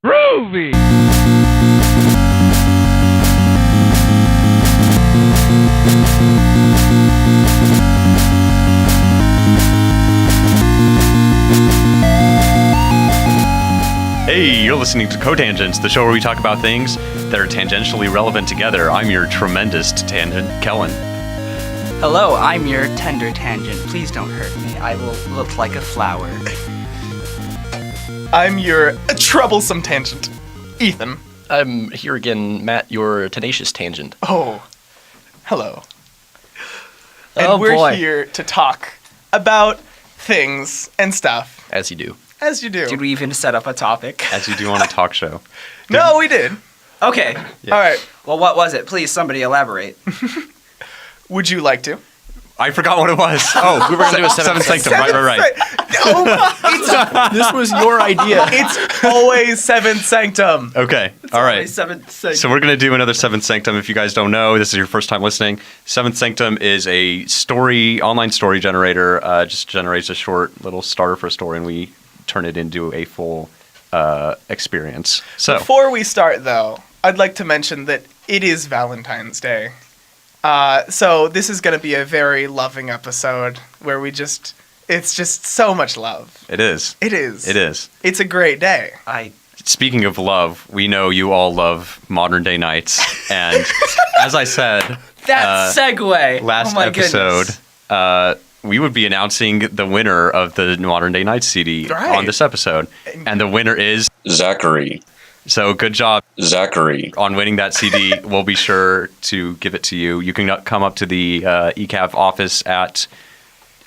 Groovy! Hey, you're listening to Cotangents, the show where we talk about things that are tangentially relevant together. I'm your tremendous tangent, Kellen. Hello, I'm your tender tangent. Please don't hurt me. I will look like a flower. I'm your troublesome tangent, Ethan. I'm here again, Matt, your tenacious tangent. Oh, hello. And Oh, we're boy. here to talk about things and stuff, As you do. as you do. Did we even set up a topic? As you do on a talk show. No, we did. Okay. Yeah. All right. Well, what was it? Please, somebody elaborate. Would you like to? I forgot what it was. Oh, we were going to do a Seventh Sanctum. Right. Oh, This was your idea. it's always Seventh Sanctum. Okay, all right. Seventh So we're going to do another Seventh Sanctum. If you guys don't know, this is your first time listening. Seventh Sanctum is a online story generator. Just generates a short little starter for a story, and we turn it into a full experience. So Before we start, though, I'd like to mention that it is Valentine's Day. So this is going to be a very loving episode where it's just so much love. it is. It is. It is. It's a great day. Speaking of love, we know you all love Modern Day Nights, and as I said That segue. last oh my episode, goodness. we would be announcing the winner of the Modern Day Nights CD Right. on this episode, and the winner is Zachary. So good job Zachary. on winning that CD. We'll be sure to give it to you. You can come up to the ECAV office at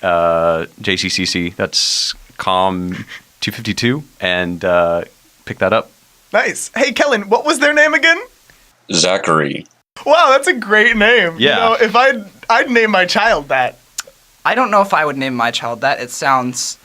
JCCC. That's COM 252, and pick that up. Nice. Hey, Kellen, what was their name again? Zachary. Wow, that's a great name. Yeah. You know, if I'd name my child that. I don't know if I would name my child that. It sounds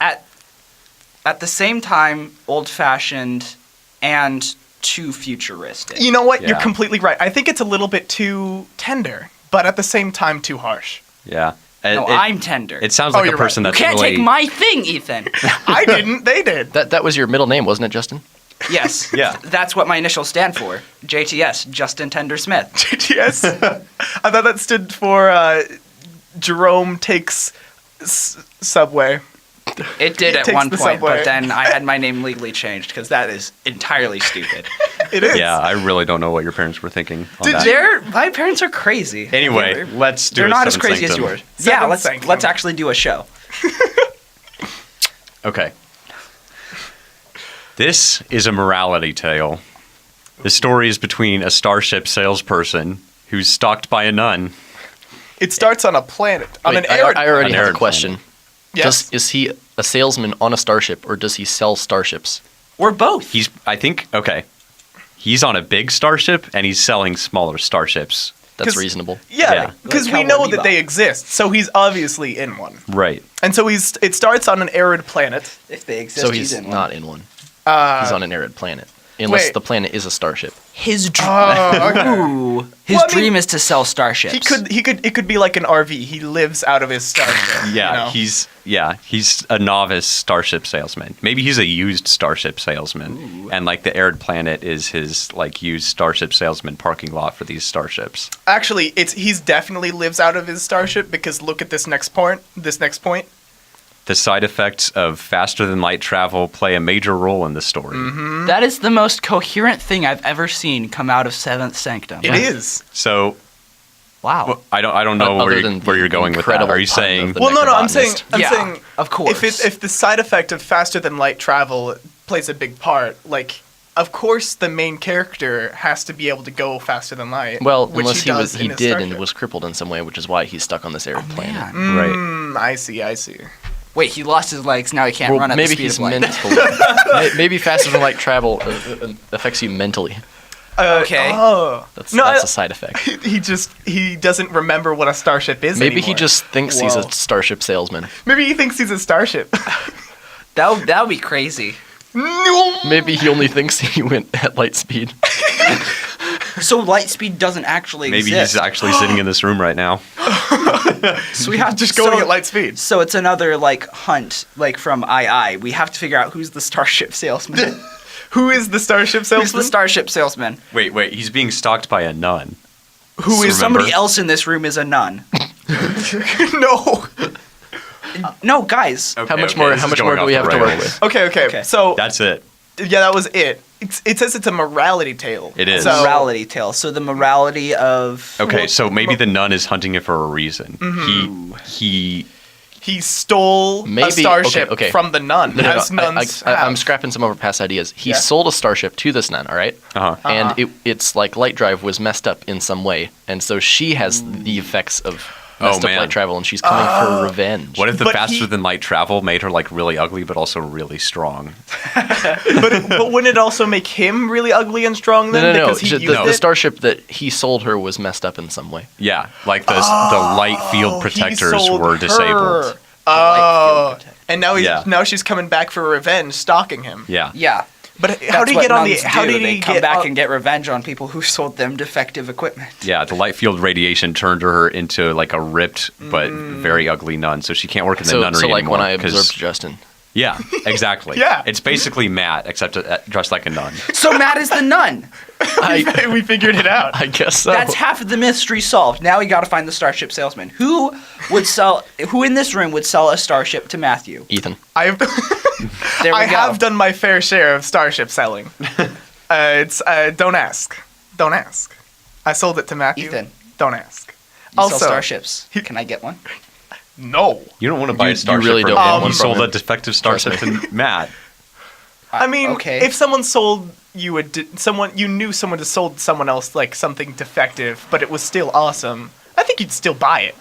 at the same time old-fashioned and too futuristic. You know what? Yeah. You're completely right. I think it's a little bit too tender, but at the same time too harsh. Yeah. No, I'm tender. It sounds Oh, like a you're person you that's can't really... take my thing, Ethan. I didn't. They did. That was your middle name, wasn't it, Justin? Yes. Yeah. That's what my initials stand for. JTS, Justin Tender Smith. Yes. I thought that stood for Jerome Takes Subway. It did at Takes one the point, subway. but then I had my name legally changed because that is entirely stupid. It is. Yeah, I really don't know what your parents were thinking on that. My parents are crazy. Anyway, let's do They're a not as Seventh crazy as Sanctum. yours. Seventh Yeah, Sanctum. let's actually do a show. Okay. This is a morality tale. The story is between a starship salesperson who's stalked by a nun. It starts on a planet. On Wait, an arid I already An have arid a question. Yes. Is he a salesman on a starship, or does he sell starships? Or both. He's on a big starship and he's selling smaller starships. That's 'Cause- reasonable. Yeah, Yeah. because Like we Cowboy know Bebop. that they exist, so he's obviously in one. Right. And so it starts on an arid planet. If they exist, So he's in one. not in one. He's on an arid planet. Unless wait. the planet is a starship. His dream. okay. Ooh. His Well, I mean, dream is to sell starships. It could be like an RV. He lives out of his starship. Yeah, you know? he's a novice starship salesman. Maybe he's a used starship salesman. And like the arid planet is his like used starship salesman parking lot for these starships. Actually, he's definitely lives out of his starship because look at this next point. The side effects of faster than light travel play a major role in the story. Mm-hmm. That is the most coherent thing I've ever seen come out of Seventh Sanctum. It is. So Wow. I don't know Other than where you're going with that. incredible Are you pun saying of the Well, no, I'm saying, necrobotanist. of course. if the side effect of faster than light travel plays a big part, like, of course the main character has to be able to go faster than light. Well, which unless does he in his did and starship. was crippled in some way, which is why he's stuck on this arid planet. Man. right? I see. Wait, he lost his legs. Now he can't Well, run at the maybe speed he's of light. mentally. Maybe faster than light travel affects you mentally. Okay. Oh. That's No, a side effect. he doesn't remember what a starship is Maybe anymore. he just thinks he's Whoa. a starship salesman. Maybe he thinks he's a starship. That would be crazy. No. Maybe he only thinks he went at light speed. So light speed doesn't actually Maybe exist. he's actually sitting in this room right now. So we have Just going at light speed. So it's another like hunt, like from II. We have to figure out who's the starship salesman. Who is the starship Who's salesman? the starship salesman? Wait. He's being stalked by a nun. Who is Remember? Somebody else in this room is a nun. No. No, guys. Okay, How much okay, more? this How is much going more do off we the have to work rails. with? Okay. So That's it. yeah, that was it. It says it's a morality tale. It is. So, Morality tale. So the morality of. Okay, so maybe the nun is hunting it for a reason. Mm-hmm. He he stole Maybe- a starship okay. from the nun, No, as nuns have. I'm scrapping some of our past ideas. He Yeah. sold a starship to this nun, all right? Uh-huh. And its like light drive was messed up in some way, and so she has the effects of messed up man. light travel, and she's coming for revenge. What if the But faster he- than light travel made her like really ugly but also really strong? but wouldn't it also make him really ugly and strong then? No. Because he Just used the it? starship that he sold her was messed up in some way. Yeah, like the light field Oh, he protectors sold were her. disabled. Oh, and now Yeah. now she's coming back for revenge, stalking him. Yeah. Yeah. But how That's did he what get on the? nuns How do. did They he come get back on- and get revenge on people who sold them defective equipment? Yeah, the light field radiation turned her into like a ripped but very ugly nun, so she can't work in the So nunnery like anymore. when I 'cause- observed Justin. Yeah, exactly. Yeah. It's basically Matt, except dressed like a nun. So Matt is the nun. we figured it out. I guess so. That's half of the mystery solved. Now we got to find the starship salesman. Who in this room would sell a starship to Matthew? Ethan. I've There we I go. have done my fair share of starship selling. It's don't ask, don't ask. I sold it to Matthew. Ethan. Don't ask. You Also, sell starships. Can I get one? no. You don't want to buy You- a starship you really from don't him. want one You from sold him. a defective starship to Matt. I mean, okay. if someone sold you you knew someone just sold someone else like something defective, but it was still awesome, I think you'd still buy it.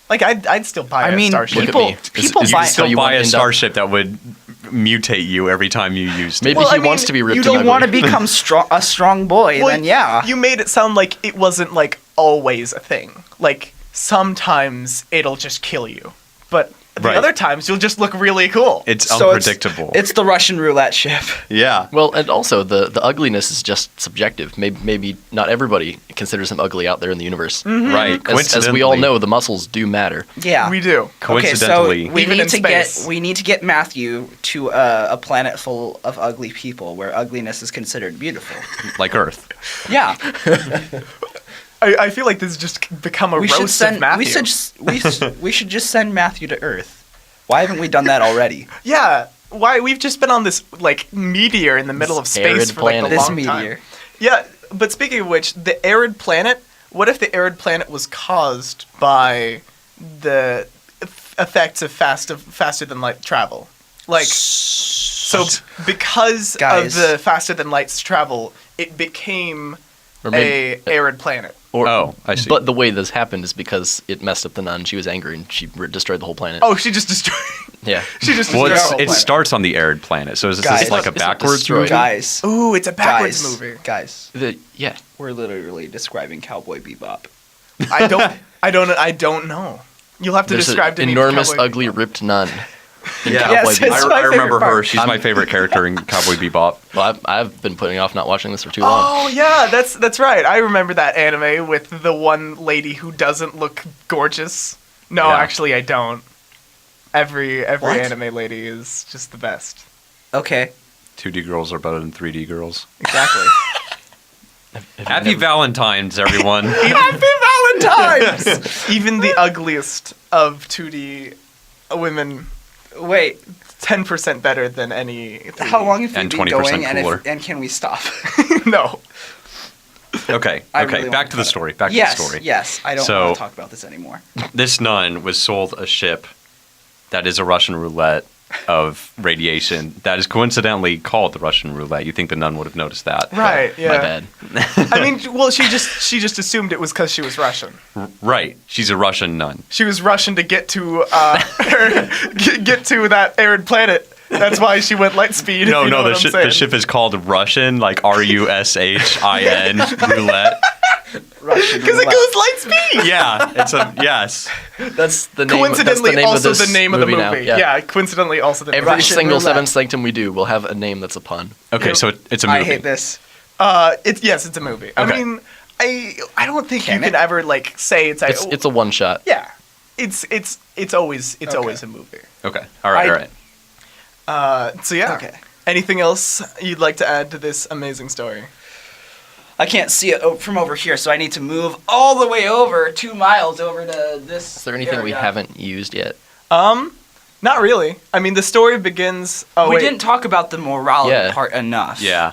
Like I'd still buy a starship. look at me. people you buy. still you buy want a to end up- starship that would mutate you every time you used it. Maybe Well, he I mean, wants to be ripped you and don't you ugly. want to become a strong boy, Well, then yeah. You made it sound like it wasn't like always a thing. Like sometimes it'll just kill you, but the Right. other times you'll just look really cool. It's So unpredictable. It's the Russian roulette ship. yeah. Well, and also the ugliness is just subjective. Maybe not everybody considers him ugly out there in the universe. Right. As we all know, the muscles do matter. Yeah. We do. Coincidentally, Okay, so we Even need in to space. we need to get Matthew to a planet full of ugly people where ugliness is considered beautiful. like Earth. Yeah. I feel like this has just become a we should roast send of Matthew. we should just send Matthew to Earth. Why haven't we done that already? Yeah. Why we've just been on this like meteor in the middle of This space arid for like a planet. This long meteor. time. Yeah, but speaking of which, the arid planet. What if the arid planet was caused by the effects of faster than light travel? Like, so because Guys. of the faster than light's travel, it became Or maybe, a arid planet. or, Oh, I see. But the way this happened is because it messed up the nun. She was angry and she destroyed the whole planet. Oh, she just destroyed. Yeah. She just Well, destroyed the whole it planet. starts on the arid planet, so is this Guys. like a It's not backwards destroyed. movie? Guys. Ooh, it's a backwards Guys. movie. Guys. Yeah. We're literally describing Cowboy Bebop. I don't know. You'll have to There's describe to an me. enormous, Cowboy ugly, Bebop. ripped nun. in Yeah, Cowboy Yes, Bebop. it's my I remember favorite her. part. She's my favorite character in Cowboy Bebop. Well, I've been putting off not watching this for too long. Oh yeah, that's right. I remember that anime with the one lady who doesn't look gorgeous. No, Yeah. actually, I don't. Every What? anime lady is just the best. Okay. 2D girls are better than 3D girls. Exactly. Happy Valentine's, everyone. Happy Valentine's! Even the ugliest of 2D women, Wait, 10% better than any. 3D. how long have we And been 20% going, cooler. and can we stop? No. Okay, I okay. really Back wanna to the cut it. story. Back yes, to the story. yes. I don't So- want to talk about this anymore. This nun was sold a ship that is a Russian roulette of radiation that is coincidentally called the Russian roulette. You think the nun would have noticed that? Right. My Yeah. bad. I mean, well, she just assumed it was because she was Russian. Right. She's a Russian nun. She was Russian to get to get to that arid planet. That's why she went light speed. No, if you know no, what I'm the saying. ship is called Russian, like Rushin roulette. Russian Because it roulette. goes light speed. Yeah, it's a yes. That's the name. Coincidentally, that's the name also of this the name of the movie. now. Yeah. Coincidentally, also the name. Every of the Russian single roulette. Seventh Sanctum we do will have a name that's a pun. Okay, so it's a movie. I hate this. It's a movie. I Okay. mean, I don't think Can you can it? ever like say it's It's a one shot. yeah. It's always a movie. Okay. All right. I- All right. So yeah. Okay. Anything else you'd like to add to this amazing story? I can't see it from over here, so I need to move all the way over 2 miles over to this. Is there anything we area. haven't used yet? Not really. I mean, the story begins. Oh, we wait. didn't talk about the morality Yeah. part enough. Yeah.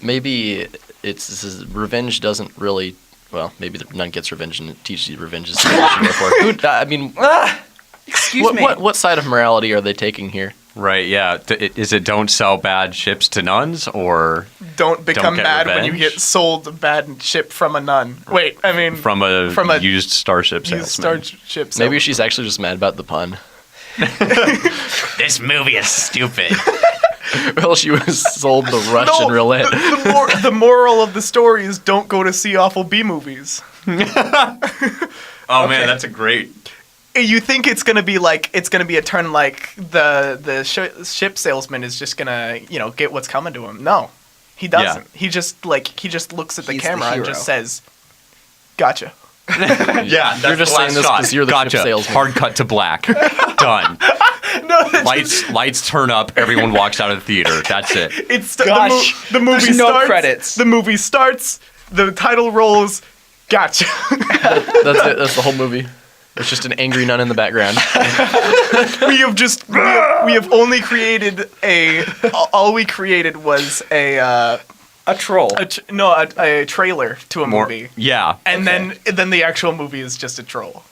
Maybe revenge doesn't really. Well, maybe the nun gets revenge and it teaches you revenge is for. I mean, Excuse me. what side of morality are they taking here? Right, yeah. Is it don't sell bad ships to nuns, or Don't become get mad when you revenge? get sold a bad ship from a nun. Wait, I mean, from a used starship used salesman? starship. Maybe she's actually just mad about the pun. This movie is stupid. Well, she was sold the Rushin roulette. The moral of the story is don't go to see awful B movies. Oh man, that's a great. You think it's gonna be a turn like the ship salesman is just gonna get what's coming to him. No, he doesn't. He just looks at the He's the camera and hero. just says, "Gotcha." Yeah, You're just saying this because you're the gotcha. ship salesman. Hard cut to black. Done. No, that's Lights turn up. Everyone walks out of the theater. That's it. It's Gosh, the movie there's no starts. credits. The movie starts. The title rolls. Gotcha. That's it. That's the whole movie. There's just an angry nun in the background. we have only created all we created was a troll. a trailer to a movie. Yeah. And then the actual movie is just a troll.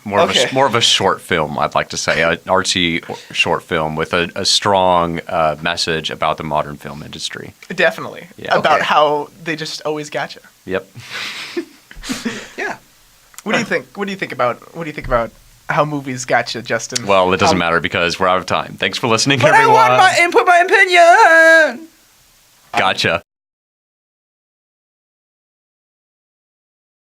More Okay. of a short film, I'd like to say, an artsy short film with a strong message about the modern film industry. Definitely. Yeah. About Okay. how they just always gotcha. Yep. Yeah. What do you think? What do you think about how movies gotcha, Justin? Well, it doesn't matter because we're out of time. Thanks for listening, But I everyone. want my input, my opinion. Gotcha.